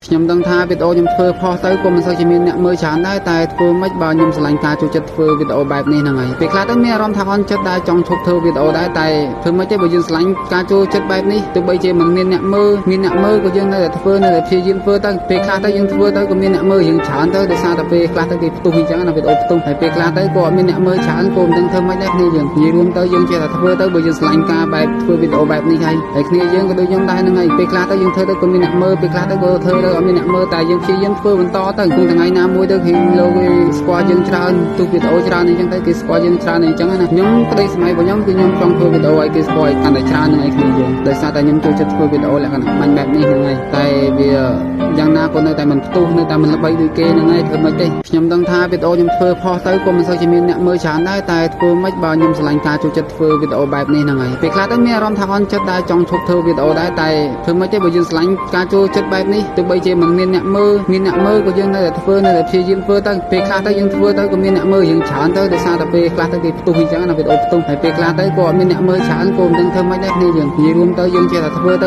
ខ្ញុំដឹងថាវីដេអូខ្ញុំធ្វើផុសទៅក៏មិនសូវជាមានអ្នកមើលច្រើនដែរតែធ្វើមិនបើខ្ញុំឆ្លាញ់ការចូលចិត្តធ្វើវីដេអូបែបនេះហ្នឹងហើយពេលខ្លះទៅមានអារម្មណ៍ថាអន់ចិត្តដែលចង់ឈប់ធ្វើវីដេអូដែរតែធ្វើមិនទេបើយើងឆ្លាញ់ការចូលចិត្តបែបនេះទោះបីជាមិនមានអ្នកមើលក៏យើងនៅតែធ្វើនៅតែព្យាយាមធ្វើទៅពេលខ្លះទៅយើងធ្វើទៅក៏មានអ្នកមើលរៀងច្រើនទៅដោយសារតែពេលខ្លះទៅគេផ្ទុះអញ្ចឹងណាវីដេអូផ្ទុះហើយពេលខ្លះទៅក៏អត់មានអ្នកមើលច្រើនក៏មិនដឹងធ្វើម៉េចដែរគ្នាយើងនិយាយរួមទៅយើងចេះតែធ្វើទៅបើយើងឆ្លាញ់ការបែបធ្វើវីដេអូបែបនេះហើយគ្នាយើងក៏ដូចខ្ញុំដែរហ្នឹងហើយពេលខ្លះទៅយើងធ្វើទៅក៏មានអ្នកមើលពេលខ្លះទៅក៏ធ្វើទៅអត់មានអ្នកមើលតែយើងព្យាយាមធ្វើបន្តទៅគង់ថ្ងៃណាមួយទៅគេលោកគេស្គាល់យើងច្រើនទូវីដេអូច្រើនអញ្ចឹងទៅគេស្គាល់យើងច្រើនអញ្ចឹងណាខ្ញុំក្តីសម័យរបស់ខ្ញុំគឺខ្ញុំចង់ធ្វើវីដេអូឲ្យគេស្គាល់ឲ្យកាន់តែច្រើនហ្នឹងឯងគ្នាយើងដោយសារតែខ្ញុំចូលចិត្តធ្វើវីដេអូលក្ខណៈបាញ់បែបនេះហ្នឹងហើយតែវាយ៉ាងណាក៏នៅតែមិនផ្ទុះនៅតែមិនល្បីដូចគេហ្នឹងហើយធ្វើមិនទេខ្ញុំដឹងថាវីដេអូខ្ញុំធ្វើផុសទៅក៏មិនសូវជាមានអ្នកមើលច្រើនដែរតែធ្វើមិនបើខ្ញុំឆ្លាញ់ការចូលចិត្តធ្វើវីដេអូបែបនេះហ្នឹងហើយពេលខ្លះទៅមានអារម្មណ៍ថាអន់ចិត្តដែលចង់ឈប់ធ្វើវីដេអូដែរតែធ្វើមិនទេបើយើងឆ្លាញ់ការចូលចិត្តបែបនេះទោះបីជាមិនមានអ្នកមើលក៏យើងនៅតែធ្វើនៅតែព្យាយាមធ្វើទៅពេលខ្លះទៅយើងធ្វើទៅក៏មានអ្នកមើលរៀងច្រើនទៅដោយសារតែពេលខ្លះទៅគេផ្ទុះអញ្ចឹងណាវីដេអូផ្ទុះហើយពេលខ្លះទៅក៏អត់មានអ្នកមើលច្រើនក៏មិនដឹងធ្វើម៉េចដែរគ្នាយើងនិយាយរួមទៅយើងចេះតែធ្វើទៅ